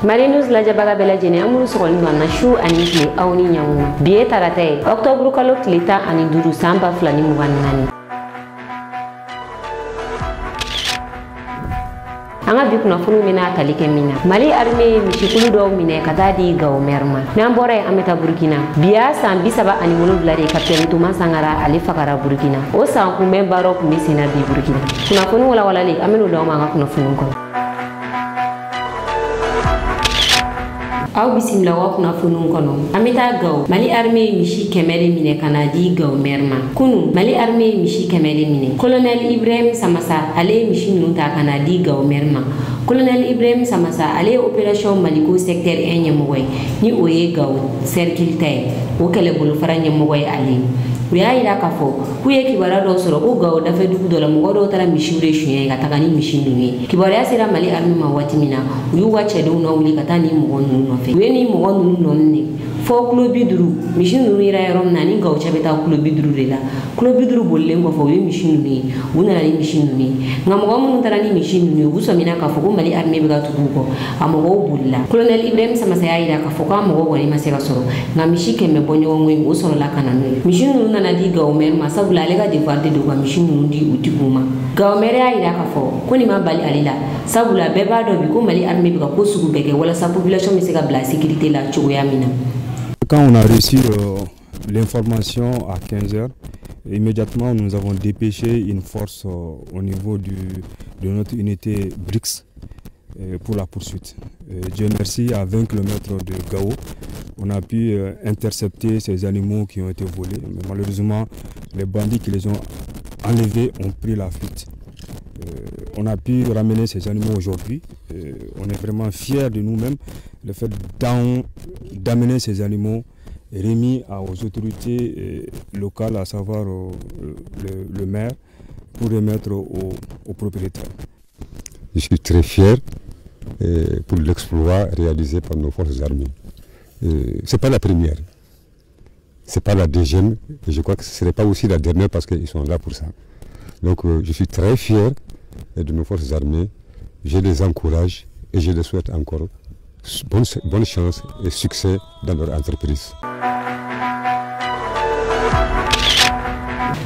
Mali News lajabaga bɛɛ lajɛlen an minnu sɔgɔlen don an na su ani tile aw ni ɲankuma bi ye tarata ye octobre kalo tile 15 san 2024 an ka bi kunnafoniw bɛna tali kɛ min na Mali armée ye misikulu dɔw minɛ ka taa di Gao maire ma n'an bɔra yen an bɛ taa Burkina biya san 37 de capitaine Touma Sankara ale fagara Burkina o san kunbɛn baaraw tun bɛ sen na bi Burkina kunnafoni walawalali an bɛn'o d'aw ma an ka kunnafoniw kɔnɔ. Aw bisimila wa kunnafoniw kɔnɔ an bɛ taa Gao Mali armée ye misi 100 de minɛ ka na di Gao maire ma kunu Mali armée ye misi 100 de minɛ colonel Ibrahim Samassa ale ye misi ninnu ta ka na di Gao maire ma colonel Ibrahim Samassa ale ye opération Maliko secteur 1 ɲɛmɔgɔ ye ni o ye Gao cercle ta ye o kɛlɛbolofara ɲɛmɔgɔ ye ale u y'a yira k'a fɔ k'u ye kibaruya dɔw sɔrɔ ko Gao dafɛ dugu dɔ la mɔgɔ dɔw taara misiw de suɲɛ ka taga ni misi ninnu ye kibaruya sera Mali armée ma waati min na u y'u ka cɛdenw lawuli ka taa ni mɔgɔ ninnu nɔfɛ u ye ni mɔgɔ ninnu nɔni fo kilo 50 misi ninnu yera yɔrɔ min na ni Gao cɛ bɛ taa kilo 50 de la kilo 50 bolilen kɔfɛ u ye misi ninnu ye u nana ni misi ninnu ye nka mɔgɔ minnu taara ni misi ninnu ye u sɔmina k'a fɔ ko Mali armée bɛ ka tugu u kɔ a mɔgɔw bolila colonel Ibrahim Samassa y'a yira k'a fɔ k'a mɔgɔ kɔni ma se ka sɔrɔ nka misi 100 bɔ ɲɔgɔn ye o sɔrɔla ka na n'o ye misi ninnu nana di Gao maire ma sabula ale ka devoir de don ka misi ninnu di u tigiw ma Gao maire y'a yira k'a fɔ ko nin ma bali ale la sabula bɛɛ b'a dɔn bi ko Mali armée bɛ ka ko sugu bɛɛ kɛ walasa population bɛ se ka bila sécurité la cogoya min na. Quand on a reçu l'information à 15h, immédiatement nous avons dépêché une force au niveau de notre unité BRICS pour la poursuite. Dieu merci, à 20 km de Gao, on a pu intercepter ces animaux qui ont été volés. Mais malheureusement, les bandits qui les ont enlevés ont pris la fuite. On a pu ramener ces animaux aujourd'hui. On est vraiment fiers de nous-mêmes. Le fait d'amener ces animaux remis aux autorités locales, à savoir le maire, pour remettre aux propriétaires. Je suis très fier pour l'exploit réalisé par nos forces armées. Ce n'est pas la première, ce n'est pas la deuxième, et je crois que ce ne serait pas aussi la dernière parce qu'ils sont là pour ça. Donc je suis très fier de nos forces armées, je les encourage et je les souhaite encore bonne chance et succès dans leur entreprise.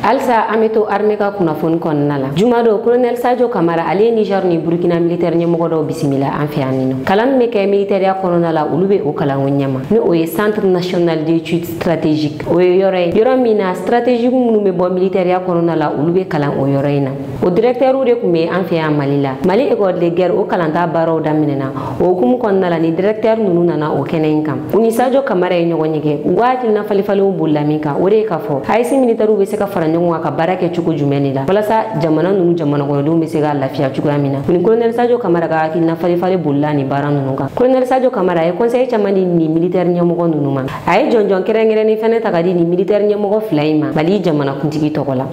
Alsa ameto armée ka kunnafoni kɔnɔna la jumado colonel Sadio Kamara ale Niger ni Burkina militaire ɲɛmɔgɔ dɔw bisimila an fɛ yan nɔ kalan min bɛ kɛ militaire kɔnɔna la olu bɛ o kalanko ɲɛma ni o ye centre national d'études stratégiques o ye yɔrɔ ye yɔrɔ min na stratégique minnu bɛ bɔ militaire kɔnɔna la olu bɛ kalan o yɔrɔ in na o directeur de tun bɛ an fɛ yan Mali la Mali école de guerre o kalanta baaraw daminɛna o hukumu kɔnɔna la ni directeur ninnu nana o kɛnɛ in kan u ni Sadio Kamara ye ɲɔgɔn ɲɛgɛn u ka hakilina falifalenw bolila min kan o de ye k'a fɔ AES militaire bɛ se ka fara ɲɔgɔn kan ka baara kɛ cogo jumɛn de la walasa jamana ninnu jamanakɔnɔdenw bɛ se ka lafiya cogoya min na ni colonel Sadio Kamara ka hakilina falifalen bolila ni baara ninnu kan colonel Sadio Kamara ye conseil caman di ni militaire ɲɛmɔgɔ ninnu ma a ye jɔnjɔn kɛrɛnkɛrɛnnen fɛnɛ ta ka di ni militaire ɲɛmɔgɔ 2 in ma Mali jamanakuntigi tɔgɔ la.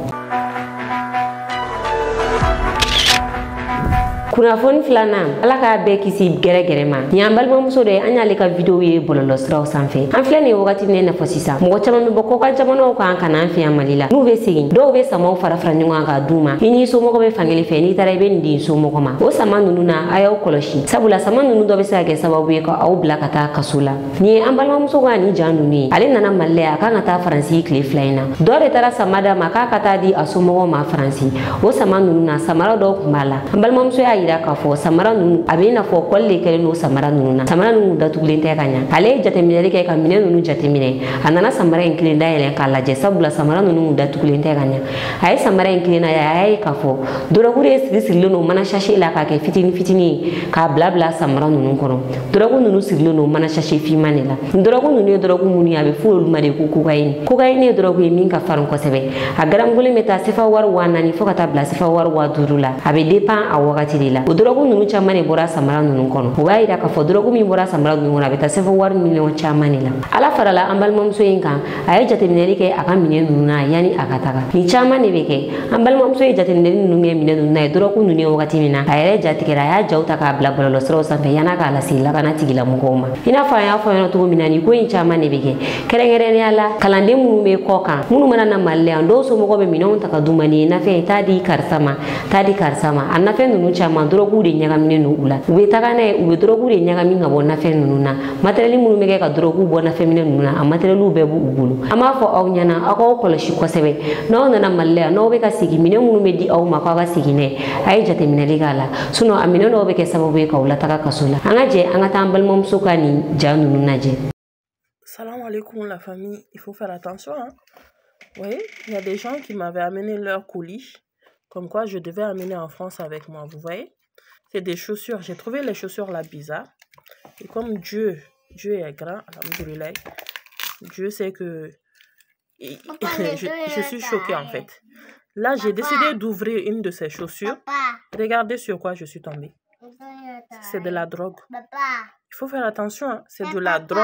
kunnafoni filanan ala k'a bɛɛ kisi gɛrɛgɛrɛ ma ni an balimamuso dɔ ye an y'ale ka video ye bɔlɔlɔ siraw sanfɛ an filɛ nin ye wagati min na fɔ sisan mɔgɔ caman bɛ bɔ kɔkan jamanaw kan ka na an fɛ yan Mali la n'u bɛ segin dɔw bɛ samaw fara fara ɲɔgɔn kan k'a d'u ma i n'i somɔgɔ bɛ fankelen fɛ n'i taara i bɛ nin di somɔgɔ ma o sama ninnu na a y'aw kɔlɔsi sabula sama ninnu dɔ bɛ se ka kɛ sababu ye k'aw bila ka taa kaso la nin ye an balimamuso ka nin jan ninnu ye ale nana Mali la a kan ka taa Faransi tile 2 in na dɔ de taara sama d'a ma k'a ka taa di a somɔgɔw ma Faransi o sama ninnu na samara dɔw tun b'a la an balimamuso y'a yira k'a fɔ samara ninnu a bɛ i n'a fɔ kɔli de kɛlen don samara ninnu na samara ninnu datugulen tɛ ka ɲa ale ye jateminɛli kɛ ka minɛn ninnu jateminɛ a nana samara in kelen dayɛlɛn k'a lajɛ sabula samara ninnu datugulen tɛ ka ɲa a ye samara in kelen lajɛ a y'a ye k'a fɔ dɔrɔgu de sirilen don mana sachet la k'a kɛ fitinin fitinin k'a bila bila samara ninnu kɔnɔ dɔrɔgu ninnu sirilen don mana sachet finman de la dɔrɔgu ninnu ye dɔrɔgu minnu ye a bɛ fɔ olu ma de ko cocaïne cocaïne ye dɔrɔgu ye min ka farin kosɛbɛ a garamugolen bɛ taa sefa wari 4,000 fo ka taa bila sefa wari 5,000 la a bɛ dépend a wagati de la o dɔrɔgu ninnu caman de bɔra samara ninnu kɔnɔ o b'a yira k'a fɔ dɔrɔgu min bɔra samara ninnu kɔnɔ a bɛ taa sefa wari miliyɔn caman de la ala farala an balimamuso in kan a ye jateminɛli kɛ a ka minɛn ninnu na yanni a ka taga ni caman de bɛ kɛ an balimamuso ye jateminɛli ninnu kɛ minɛn ninnu na ye dɔrɔgu ninnu ye wagati min na a yɛrɛ jatigɛra a y'a jaw ta k'a bila bɔlɔlɔ siraw sanfɛ yan'a k'a lase lakana tigilamɔgɔw ma i n'a fɔ an y'a fɔ ɲɛna cogo min na nin ko in caman de bɛ kɛ kɛrɛnkɛrɛnnenya la kalanden minnu bɛ kɔ kan minnu mana na Mali la yan dɔw somɔgɔw bɛ minɛnw ta ka d'u ma nin ye nafɛn ye taa di karisa ma taa di karisa ma a nafɛn ninnu caman caman drogue de ɲagaminen no u la u be taga n'a ye u be drogue de ɲagami ka bɔ nafɛn ninnu na matériel minnu bɛ kɛ ka drogue bɔ nafɛnminɛ ninnu na a matériel bɛɛ b'u bolo an b'a fɔ aw ɲɛna aw k'aw kɔlɔsi kosɛbɛ n'aw nana Mali la yan n'aw bɛ ka segin minɛn minnu bɛ di aw ma k'aw ka segin n'a ye a ye jateminɛli k'a la sinon a minɛn dɔw bɛ kɛ sababu ye k'aw lataga kaso la an ka jɛ an ka taa an balimamuso ka nin ja ninnu lajɛ. Salam alaikum la famille, il faut faire attention. Hein? Oui, il y a des gens qui m'avaient amené leur colis, comme quoi je devais amener en France avec moi, vous voyez. C'est des chaussures, j'ai trouvé les chaussures là bizarres. Et comme Dieu est grand, alhamdoulilah, Dieu sait que je suis choquée en fait. Là, j'ai décidé d'ouvrir une de ces chaussures. Regardez sur quoi je suis tombée. C'est de la drogue. Il faut faire attention, hein? C'est de la drogue.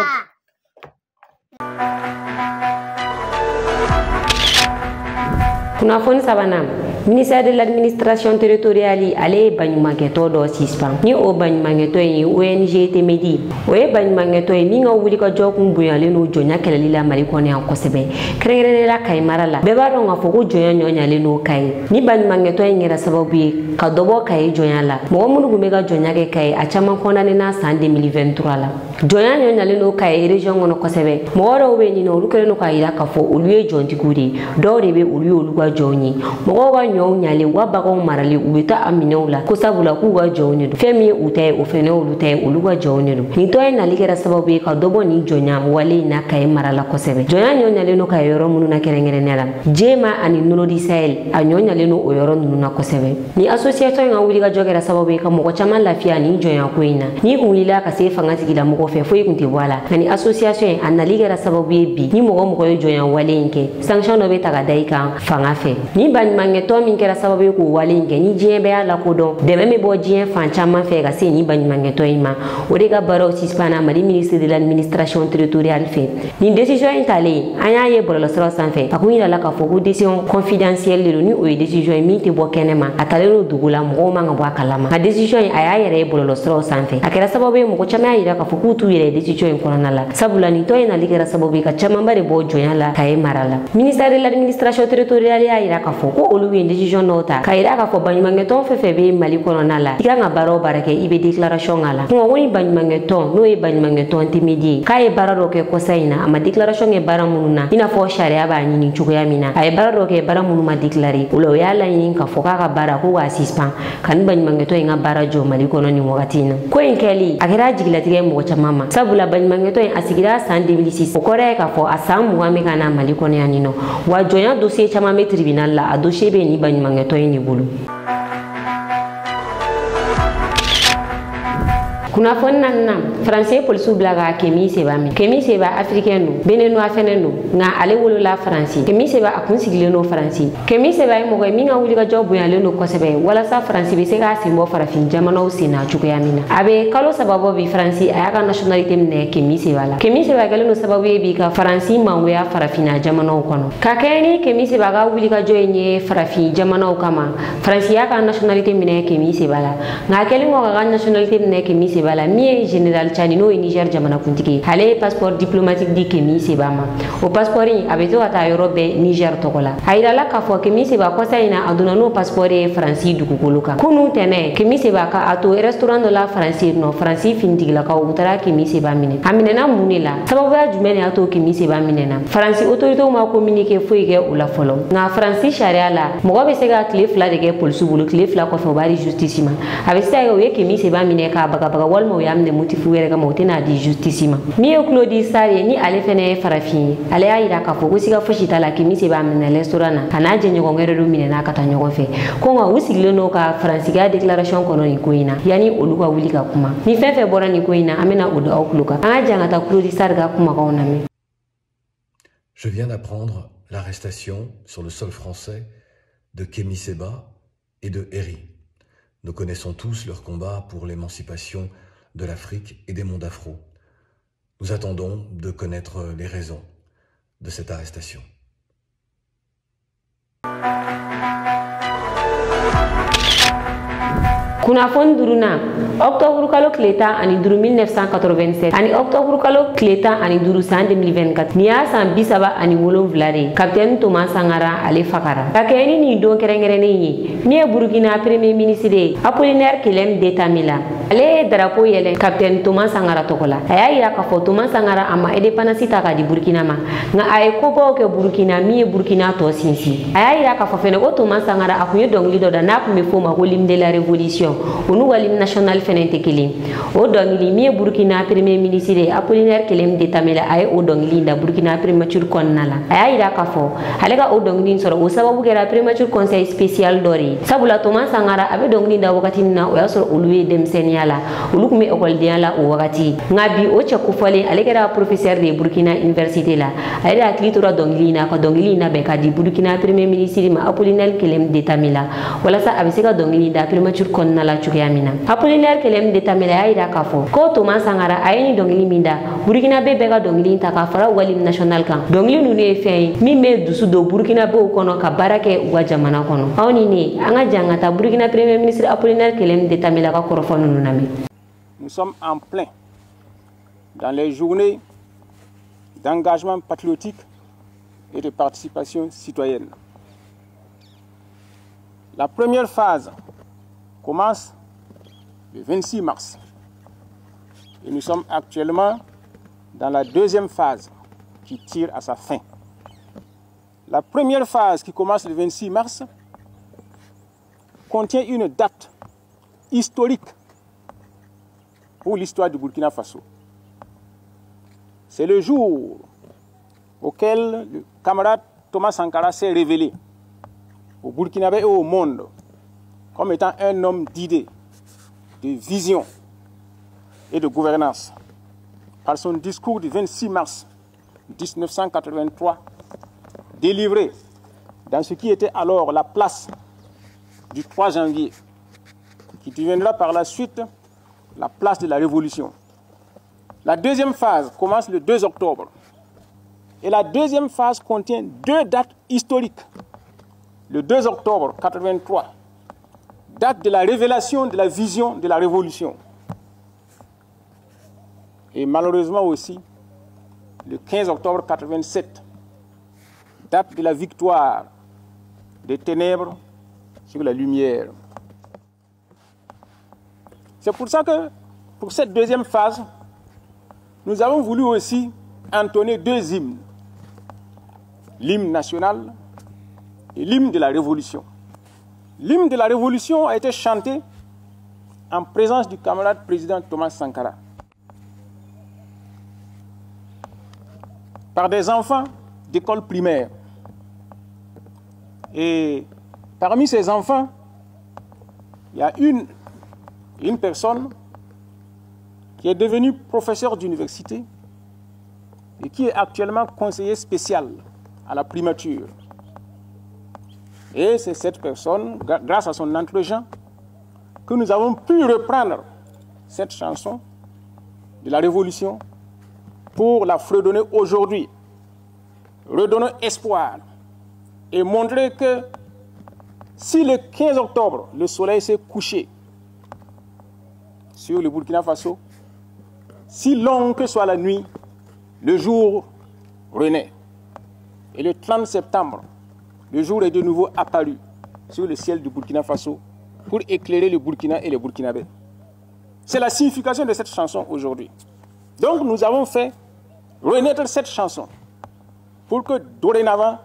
Kunnafoni sabanan ministère de l'administration territoriale ale ye baɲumankɛtɔ dɔ suspend ni o baɲumankɛtɔ ye ONG Temedi o ye baɲumankɛtɔ ye min ka wuli ka jɔ kun bonyalen no jɔnya kɛlɛli la Mali kɔnɔ yan kosɛbɛ kɛrɛnkɛrɛnnenya Kayi mara la bɛɛ b'a dɔn k'a fɔ ko jɔnya ɲɔɲalen no Kayi ni baɲumankɛtɔ in kɛra sababu ye ka dɔ bɔ Kayi jɔnya la mɔgɔ minnu kun bɛ ka jɔnya kɛ Kayi a caman condamné na san 2023 la jɔnya ɲɔɲalen no Kayi région kɔnɔ kosɛbɛ mɔgɔ dɔw bɛ yen nɔ olu kɛlen no k'a yira k'a fɔ olu ye jɔntigiw de dɔw de bɛ olu ye olu ka jɔnw ye mɔgɔw ka ɲɔw ɲalen u ka baganw marali u bɛ taa a minɛw la ko sabula k'u ka jɔnw de don fɛn min ye u ta ye o fɛnɛ olu ta ye olu ka jɔnw de don nin tɔ ye nali kɛra sababu ye ka dɔ bɔ nin jɔnya wale in na Kayi mara la kosɛbɛ jɔnya ɲɔɲalen no Kayi yɔrɔ minnu na kɛrɛnkɛrɛnnenya la Jema ani Nurodi Sahel a ɲɔɲalen no o yɔrɔ ninnu na kosɛbɛ ni association in ka wuli ka jɔ kɛra sababu ye ka mɔgɔ caman lafiya nin jɔnya ko in na ni kun wulila ka se fanga tigilamɔgɔ fɛ foyi kun tɛ bɔ a la nka ni association in a nali kɛra sababu ye bi ni mɔgɔ ye jɔnya wale in kɛ sanction dɔ bɛ ta ka da i kan fanga fɛ ni baɲumankɛtɔ min kɛra sababu ye k'o wale in kɛ ni diɲɛ bɛɛ y'a lakodɔn dɛmɛ bɛ bɔ diɲɛ fan caman fɛ ka se ni baɲumankɛtɔ in ma o de ka baaraw suspend Mali ministre de l'administration territoriale fɛ nin décision in talen an y'a ye bɔlɔlɔsiraw sanfɛ a kun yira la k'a fɔ ko décision confidentielle de don ni o ye décision ye min tɛ bɔ kɛnɛma a talen no dugu la mɔgɔw man ka bɔ a kalama nka décision in a y'a yɛrɛ ye bɔlɔlɔsiraw sanfɛ a kɛra sababu ye mɔgɔ caman y'a yira k'a fɔ k'u t'u yɛrɛ ye décision in kɔnɔna la sabula nin tɔ in nali kɛra sababu ye ka camanba de bɔ jɔnya la Kayi mara la ministère de l'administration territoriale y'a yira k'a fɔ ko olu ye décision dɔw ta k'a yira k'a fɔ baɲumankɛtɔn fɛn fɛn bɛ Mali kɔnɔna la i kan ka baara o baara kɛ i bɛ déclaration k'a la ko ni baɲumankɛtɔn n'o ye baɲumankɛtɔn Temedi ye k'a ye baara dɔ kɛ kɔsa in na a ma déclaration kɛ baara minnu na i n'a fɔ sariya b'a ɲini cogoya min na a ye baara dɔ kɛ baara minnu ma déclarer o la o y'a laɲini k'a fɔ k'a ka baara ko k'a suspend ka ni baɲumankɛtɔn in ka baara jɔ Mali kɔnɔ nin wagati in na ko in kɛli a kɛra jigilatigɛ ye mɔgɔ caman ma sabula baɲumankɛtɔn in a sigira san 2006 o kɔrɔ ye k'a fɔ a san 20 bɛ ka na Mali kɔnɔ yan nin nɔ wa jɔnya dossier caman bɛ tribunal la a dossier bɛ ni baɲumankɛtɔn in de bolo. Kunnafoni naaninan Faransi ye polisiw bila ka Kemi Seba min Kemi Seba africain don Benenois fɛnɛ don nka ale wolola Faransi Kemi Seba a kun sigilen don Faransi Kemi Seba ye mɔgɔ ye min ka wuli ka jɔ bonyalen don kosɛbɛ walasa Faransi bɛ se k'a sen bɔ farafin jamanaw sen na cogoya min na a bɛ kalo 3 bɔ bi Faransi a y'a ka nationalité minɛ Kemi Seba la Kemi Seba kɛlen don sababu ye bi ka Faransi mangoya farafinna jamanaw kɔnɔ ka kɛɲɛ ni Kemi Seba ka wuli ka jɔ in ye farafin jamanaw kama Faransi y'a ka nationalité minɛ Kemi Seba la nka a kɛlen kɔ k'a ka nationalité minɛ Kemi Seba la min ye Général Tchani n'o ye Niger jamanakuntigi ale ye passeport diplomatique di Kemi Seba ma o passeport in a bɛ to ka taa yɔrɔ bɛɛ Niger tɔgɔ la a yirala k'a fɔ Kemi Seba kɔsa in na a donna n'o passeport ye Faransi dugukolo kan kunun tɛnɛ Kemi Seba ka a to restaurant dɔ la Faransi nɔ Faransi finitigilakaw u taara Kemi Seba minɛ a minɛna mun de la sababuya jumɛn de y'a to Kemi Seba minɛna Faransi autoritéw ma communiqué foyi kɛ o la fɔlɔ nka Faransi sariya la mɔgɔ bɛ se ka tile 2 de kɛ polisiw bolo tile 2 kɔfɛ o b'a di justice ma a bɛ se ka kɛ o ye Kemi Seba minɛ k'a bagabaga walima o y'a minɛ motif wɛrɛ kama o tɛna di justice ma min ye Claude Sarr ye ni ale fɛnɛ ye farafin ye ale y'a yira k'a fɔ ko siga fosi t'a la Kemi Seba minɛ restaurant na a n'a jɛɲɔgɔn wɛrɛ dɔ minɛna ka taa ɲɔgɔn fɛ ko nka u sigilen n'o ka faransiya déclaration kɔnɔ nin ko in na yanni olu ka wuli ka kuma ni fɛn fɛn bɔra nin ko in na an bɛna o don aw tulo kan an ka jan ka taa Claude Sarr ka kumakanw lamɛn. Je viens d'apprendre l'arrestation sur le sol français de Kemi Seba et de Eri. Nous connaissons tous leur combat pour l'émancipation de l'Afrique et des mondes afro. Nous attendons de connaître les raisons de cette arrestation. Kunafon duruna octobre kalo kleta ani duru 1987 ani octobre kalo kleta ani duru san 2024 niya san bisaba ani wolonvla de capitaine Thomas Sankara ale fakara kakeni ni don kerengere ni ni Burkina premier ministre Apollinaire Kilem Detamila ale drapeau yele capitaine Thomas Sankara tokola aya ira ka fo Thomas Sankara ama independence ta ka di Burkina ma nga ay ko bo ke Burkina mi Burkina to sinsi aya ira ka fo fene ko Thomas Sankara akunye dongli do da na me fo ma ko lim de la révolution onu walim national fenente kelim o dongli mi Burkina premier ministre Apollinaire Kilem Detamila ay o dongli da Burkina premature konnala aya ira ka fo ale ka o dongli soro o sababu kera premature conseil spécial dori sabula Thomas Sankara abe dongli da wakati na o yasoro uluwe demsenia la ulu kume école dia la o wakati ngabi o che ku fole ale kera professeur de Burkina université la ale akli tora dongli na ko dongli na be ka di Burkina premier ministre ma Apollinaire Kilem Detamila wala sa abisika dongli da premature konnala chukiyamina Apollinaire Kilem Detamila ayira ka fo ko Thomas Sankara ayini dongli minda Burkina be ka dongli ta ka fara walim national kan dongli nu ne fe mi me dusu do Burkina be o kono ka barake wa jamana kono awni ni anga jangata Burkina premier ministre Apollinaire Kilem Detamila ka korofonu nunami. Nous sommes en plein dans les journées d'engagement patriotique et de participation citoyenne. La première phase commence le 26 mars et nous sommes actuellement dans la deuxième phase qui tire à sa fin. La première phase qui commence le 26 mars contient une date historique pour l'histoire du Burkina Faso. C'est le jour auquel le camarade Thomas Sankara s'est révélé au Burkinabé et au monde comme étant un homme d'idées, de vision et de gouvernance. Par son discours du 26 mars 1983, délivré dans ce qui était alors la place du 3 janvier, qui deviendra par la suite la place de la Révolution. La deuxième phase commence le 2 octobre. Et la deuxième phase contient deux dates historiques. Le 2 octobre 1983, date de la révélation de la vision de la Révolution. Et malheureusement aussi, le 15 octobre 1987, date de la victoire des ténèbres sur la lumière. C'est pour ça que, pour cette deuxième phase, nous avons voulu aussi entonner deux hymnes. L'hymne national et l'hymne de la Révolution. L'hymne de la Révolution a été chanté en présence du camarade président Thomas Sankara par des enfants d'école primaire. Et parmi ces enfants, il y a une personne qui est devenue professeur d'université et qui est actuellement conseiller spécial à la primature. Et c'est cette personne, grâce à son entregent, que nous avons pu reprendre cette chanson de la Révolution pour la fredonner aujourd'hui, redonner espoir et montrer que si le 15 octobre, le soleil s'est couché sur le Burkina Faso, si longue que soit la nuit, le jour renaît. Et le 30 septembre, le jour est de nouveau apparu sur le ciel du Burkina Faso pour éclairer le Burkina et les Burkinabés. C'est la signification de cette chanson aujourd'hui. Donc nous avons fait renaître cette chanson pour que dorénavant,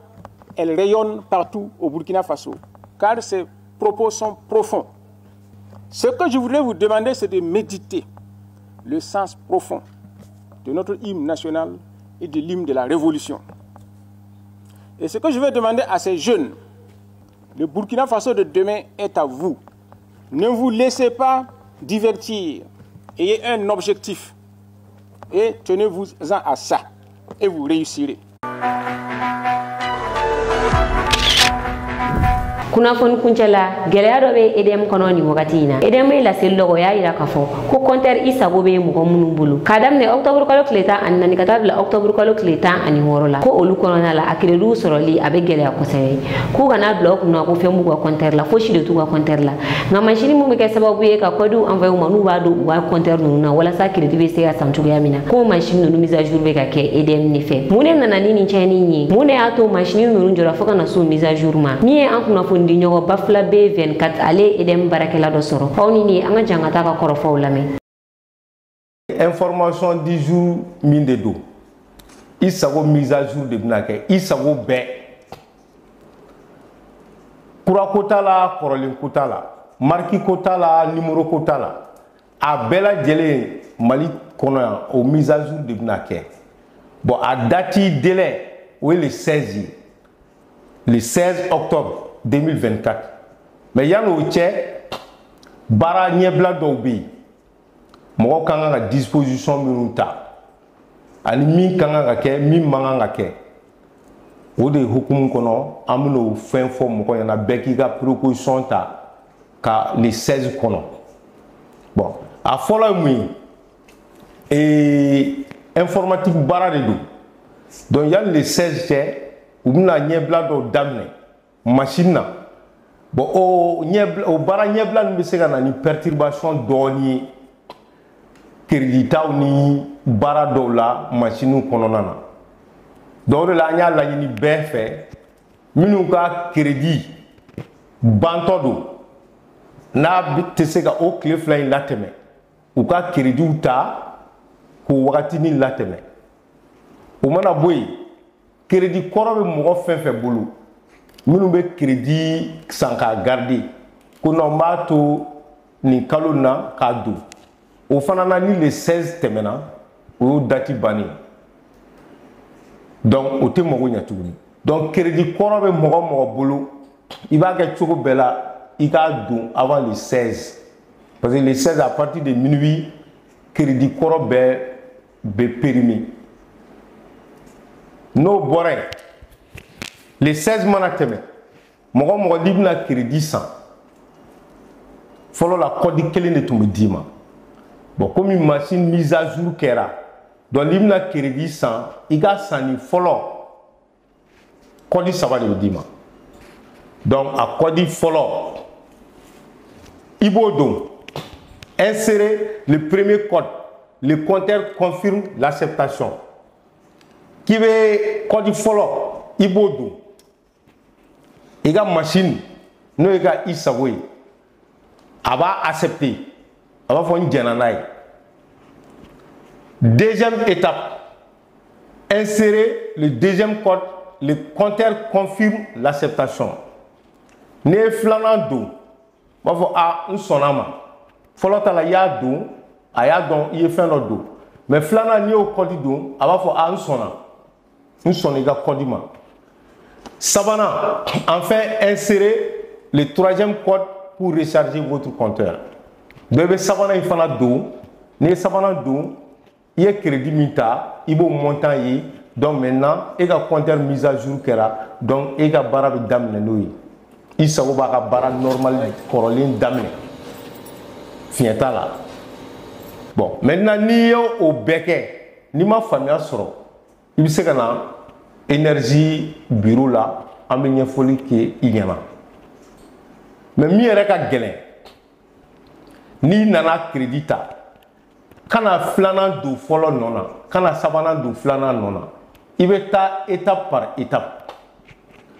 elle rayonne partout au Burkina Faso, car ses propos sont profonds. Ce que je voudrais vous demander, c'est de méditer le sens profond de notre hymne national et de l'hymne de la Révolution. Et ce que je vais demander à ces jeunes, le Burkina Faso de demain est à vous. Ne vous laissez pas divertir. Ayez un objectif et tenez-vous-en à ça et vous réussirez. kunnafoni kuncɛla gɛlɛya dɔ bɛ EDM kɔnɔ nin wagati in na EDM ye laseli dɔ o y'a yira k'a fɔ ko compteur i sago bɛ mɔgɔ minnu bolo k'a daminɛ octobre kalo tile 14 ka taa bila octobre kalo tile 16 la ko olu kɔnɔna la a crédit sɔrɔli a bɛ gɛlɛya kosɛbɛ k'u kana bila u kunna ko fɛn b'u ka compteur la fosi de t'u ka compteur la nka machine min bɛ kɛ sababu ye ka code envoyer u ma n'u b'a don u ka compteur ninnu na walasa crédit bɛ se ka san cogoya min na ko machine ninnu mise à jour bɛ ka kɛ EDM de fɛ mun de nana ni nin cɛnni ye mun de y'a to machine ninnu jɔra fo ka na se mise à jour ma min ye an kunnafoni di ɲɔgɔn Bafula B24 ale ye EDM baarakɛla dɔ sɔrɔ aw ni nin an ka jan ka taa ka kɔrɔfɔw lamɛn. Information du jour min de do i sago mise à jour de bɛna kɛ i sago bɛɛ kura ko t'a la kɔrɔlen ko t'a la marque ko t'a la numéro ko t'a la a bɛɛ lajɛlen Mali kɔnɔ yan o mise à jour de bɛna kɛ bon a date délai o ye le 16 ye le 16 octobre 2024 mais yan'o cɛ baara ɲɛbila dɔw bɛ yen mɔgɔ kan ka disposition minnu ta ani min kan ka kɛ min man kan ka kɛ o de hukumu kɔnɔ an bɛ n'o fɛn fɔ mɔgɔ ɲɛna bɛɛ k'i ka précaution ta ka le 16 kɔnɔ bon a fɔlɔ ye mun ye informatique baara de don donc yanni le 16 cɛ u bɛna ɲɛbila dɔw daminɛ machine na bon o baara ɲɛbila ninnu bɛ se ka na ni perturbation dɔɔni ye crédit taw ni baara dɔw la machine kɔnɔna na donc o de la an y'a laɲini bɛɛ fɛ minnu ka crédit bantɔ don n'a tɛ se ka o tile fila in latɛmɛ u ka crédit ta k'o wagatinin latɛmɛ o mana bɔ yen crédit kɔrɔ bɛ mɔgɔ fɛn fɛn bolo minnu bɛ crédit san k'a garder ko non n b'a to nin kalo na k'a don o fana na ni le 16 tɛmɛna o y'o date bannen donc o tɛ mago ɲɛ tuguni donc crédit kɔrɔ bɛ mɔgɔ mɔgɔ bolo i b'a kɛ cogo bɛɛ la i k'a don avant le 16 parce que le 16 à partir de minuit crédit kɔrɔ bɛɛ bɛ périmé n'o bɔra yen le 16 mana tɛmɛ mɔgɔ mɔgɔ n'i bɛna crédit san fɔlɔ la code kelen de tun bɛ d'i ma bon comme machine mise à jour kɛra donc n'i bɛna crédit san i ka sanni fɔlɔ code 3 de bɛ d'i ma donc a code fɔlɔ i b'o don insérer le premier code le compteur confirme l'acceptation k'i bɛ code fɔlɔ i b'o don i ka machine n'o ye ka i sago ye a b'a accepter a b'a fɔ n jɛna n'a ye deuxième étape insérer le deuxième code le compteur confirme l'acceptation n'i ye filanan don u b'a fɔ a n sɔnna a ma fɔlɔ ta la i y'a don a y'a dɔn i ye fɛn dɔ don mais filanan n'i y'o code don a b'a fɔ a n sɔnna i ka code ma sabanan enfin insérer le troisième code pour recharger votre compteur donc i bɛ sabanan in fana don n'i ye sabanan don i ye crédit min ta i b'o montant ye donc maintenant e ka compteur mise à jour kɛra donc e ka baara bɛ daminɛ n'o ye i sago b'a ka baara normal kɔrɔlen daminɛ fiɲɛ t'a la bon maintenant n'i ye o bɛɛ kɛ n'i ma faamuya sɔrɔ i bɛ se ka na énergie bureau la an bɛ ɲɛfɔli kɛ i ɲɛna mais min yɛrɛ ka gɛlɛn n'i nana crédit ta kana filanan don fɔlɔ nɔ na kana sabanan don filanan nɔ na i bɛ taa étape par étape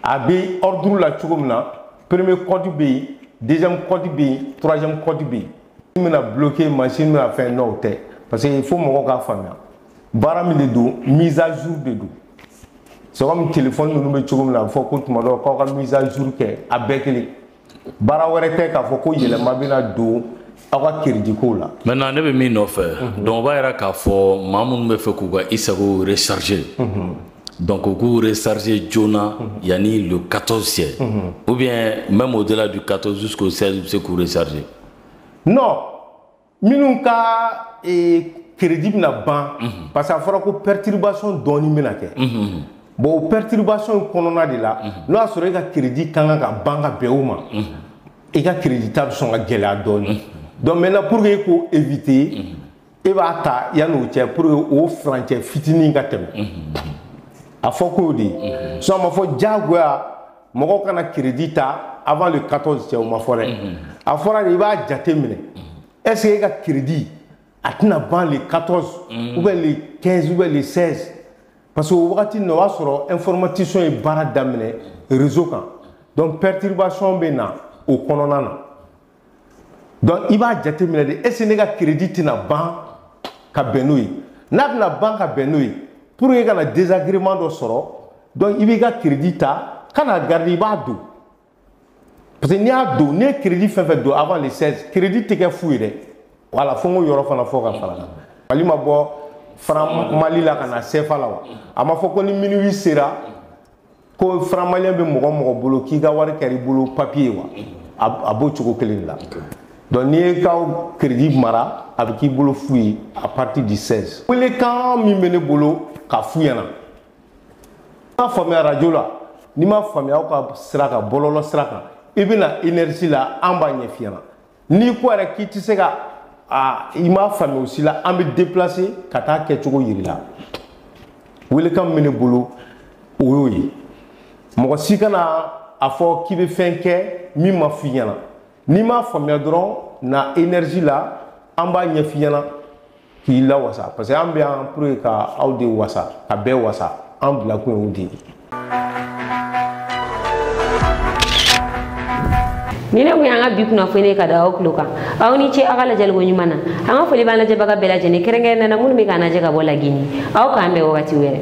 a bɛ ordre la cogo min na premier code bɛ yen deuxième code bɛ yen troisième code bɛ yen i bɛna bloquer machine bɛna fɛn n'o tɛ parce que il faut mɔgɔw k'a faamuya baara min de don mise à jour de don c'est comme téléphone ninnu bɛ cogo min na a bɛ fɔ ko tuma dɔ k'aw ka mise à jour kɛ a bɛɛ kelen baara wɛrɛ tɛ k'a fɔ ko yɛlɛma bɛna don aw ka crédit ko la. maintenant ne bɛ min nɔfɛ donc o b'a yira k'a fɔ maa minnu bɛ fɛ k'u ka i sago recharger donc u k'u recharger joona yanni le 14 cɛ ou bien même au-delà du 14 jusqu'au 16 u bɛ se k'u recharger. non minnu ka crédit bɛna ban parce que a fɔra ko perturbation dɔɔni bɛna kɛ bon perturbation kɔnɔna de la n'o y'a sɔrɔ e ka crédit kan ka ban ka bɛn o ma e ka crédit ta bɛ sɔn ka gɛlɛya dɔɔni donc maintenant pour que ko éviter e b'a ta yan'o cɛ pour que o furancɛ fitinin ka tɛmɛ a fɔ k'o de ye sinon a ma fɔ diyagoya mɔgɔw kana crédit ta avant le 14 cɛ o ma fɔ dɛ a fɔra de i b'a jate minɛ est ce que e ka crédit a tɛna ban le 14 ou bien le 15 ou bien le 16 parce que o wagati nin o b'a sɔrɔ informaticien ye baara daminɛ réseau kan donc perturbation bɛ na o kɔnɔna na donc i b'a jate minɛ de est ce que ne ka crédit tɛna ban ka bɛn n'o ye n'a bɛna ban ka bɛn n'o ye pour que kana désagrément dɔ sɔrɔ donc i b'i ka crédit ta kana garder i b'a don parce que n'i y'a don n'i ye crédit fɛn fɛn don avant le 16 crédit tɛ kɛ fu ye dɛ voilà fo n ko yɔrɔ fana fɔ ka fara kan mali ma bɔ franc mali la ka na CFA la wa a ma fɔ ko ni minuit sera ko franc malien bɛ mɔgɔ mɔgɔ bolo k'i ka wari kɛra i bolo papier wa a b'o cogo kelen de la donc n'i ye ka crédit mara a bɛ k'i bolo fu ye à partir du 16 welekan min bɛ ne bolo ka fu ɲɛna n'i ma faamuya radio la n'i ma faamuya aw ka sira kan bɔlɔlɔ sira kan i bɛna énergie la an b'a ɲɛf'i ɲɛna n'i ko yɛrɛ k'i tɛ se ka i m'a faamuya o si la an bɛ déplacer ka taa kɛcogo yiri la welekan min bɛ ne bolo o y'o ye mɔgɔ si kana a fɔ k'i bɛ fɛn kɛ min ma f'i ɲɛna n'i m'a faamuya dɔrɔn na énergie la an b'a ɲɛf'i ɲɛna k'i lawasa parce que an bɛ yan pour que ka aw de wasa ka bɛɛ wasa an bila kun y'o de ye. Nina ko yanga bi kuna fene ka da oklo kan aw ni ce aga la jalgo nyumana anga foli bana je baga bela je ne kerenge na ngulu mi kana je ka bola gini aw ka ambe wakati were